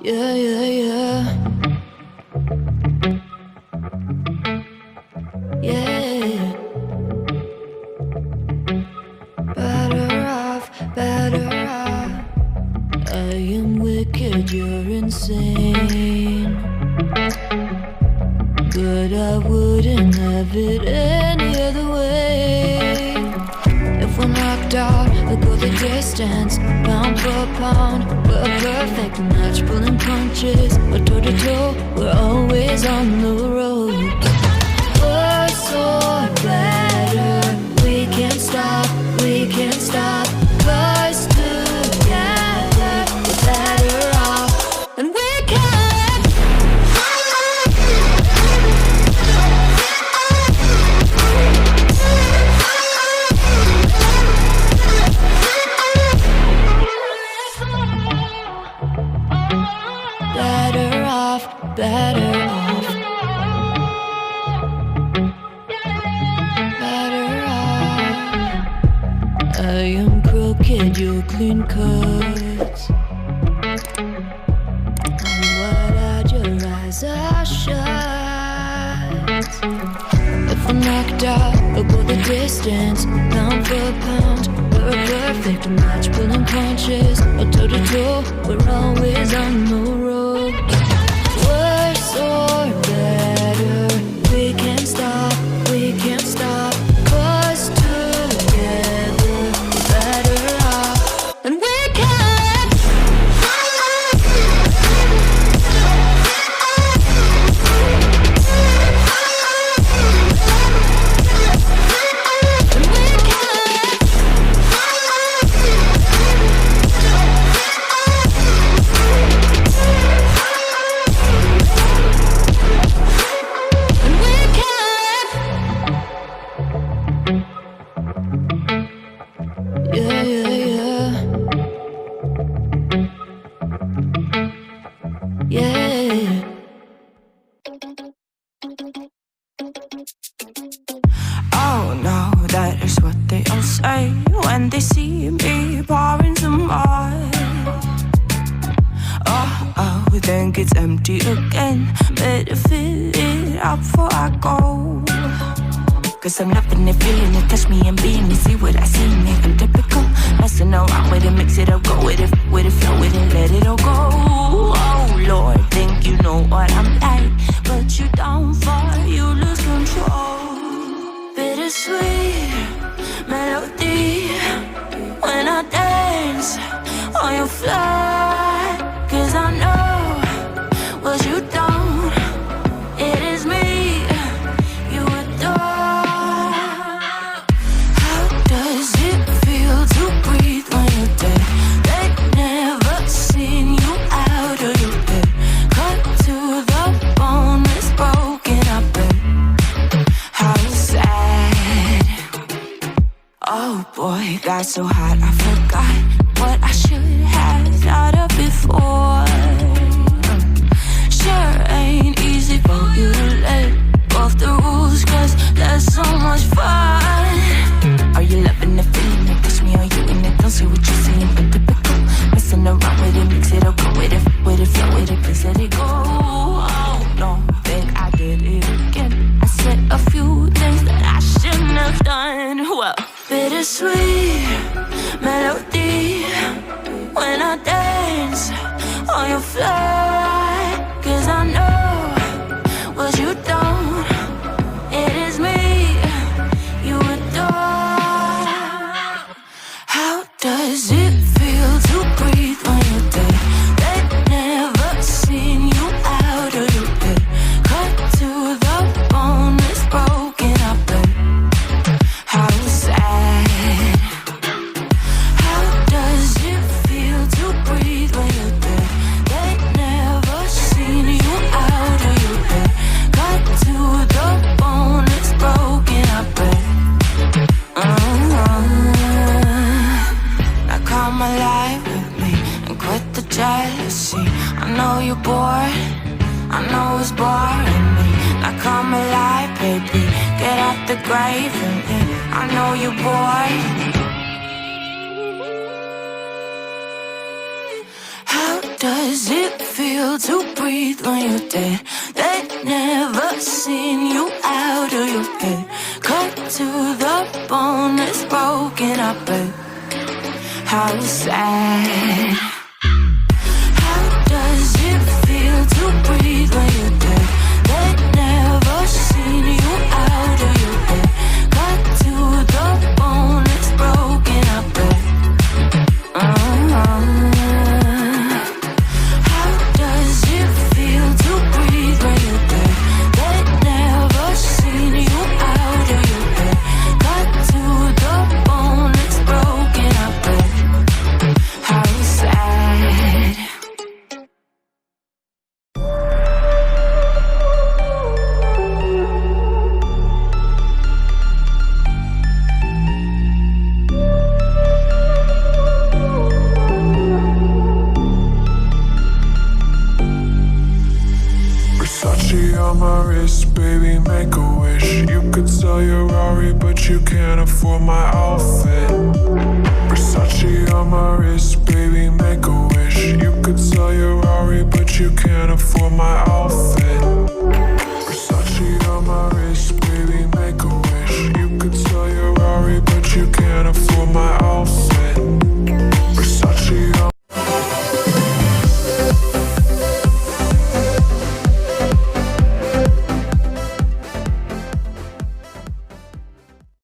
Yeah, yeah, yeah. Yeah. Better off, better off. I am wicked, you're insane. But I wouldn't have it any other way. If we're knocked out, we'll go the distance. Pound for pound, we're a perfect match. Pulling punches, we're toe to toe. We're always on the road. Worse or better, we can't stop, we can't stop. 'Cause together we're better off, and we can. Better off, better off. Better off. I am crooked, you're clean cuts. I'm wide-eyed, your eyes are shut. If we're knocked out, we'll go the distance. Pound for pound, we're a perfect match. Pulling punches, or toe to toe. We're always on the road. Worse or better, we can't stop, we can't stop. 'Cause together we're better off, and we can. Yeah, yeah, yeah. Yeah. Oh no, that is what they all say when they see me pouring some oil. Oh, then gets empty again. Better fill it up before I go. 'Cause I'm loving it, feeling it, touch me and being it. See what I see, make them typical. Messing around with it, mix it up, go with it, flow with it, let it all go. Oh Lord, think you know what I'm like, but you don't fall, you lose control. Bittersweet melody when I dance on your fly. 'Cause I know what you don't, it is me you adore. How does it feel to breathe when you're dead? They've never seen you out of your bed. Cut to the bone, it's broken up, but how sad. Oh boy, got so hot I forgot what I should have thought of before. Sure ain't easy for you to let go of the rules, 'cause there's so much fun. Are you loving the feeling? It push me on you and it don't see what you're seeing, but typical. Messing around with it, mix it up, go with it, flow with it, please let it go. Oh, don't think I did it again. I said a few things that I shouldn't have done. Well, bittersweet melody when I dance on your fly. 'Cause I know what you don't, it is me you adore. How does it feel to breathe when you're dead? They've never seen you out of your bed. Cut to the bone, it's broken up, but how sad. How does it feel to breathe when you're dead? They've never seen you out of your bed. Cut to the bone, it's broken up, but now come alive with me and quit the jealousy. I know you're bored, I know it's boring me. Now come alive, baby, get out the grave with me. I know you're bored. How does it feel feel to breathe when you're dead. They never seen you out of your head. Cut to the bone, it's broken up, babe. How sad. How does it feel to breathe when you're dead? They never seen you out of your head. Cut to the bone, it's broken up, babe. How does it feel to breathe when you're dead? They never seen you out of your head. Cut to the bone, it's broken up, babe. How sad. Versace on my wrist, baby, make a wish. You could sell your Rari, but you can't afford my outfit. Versace on my wrist,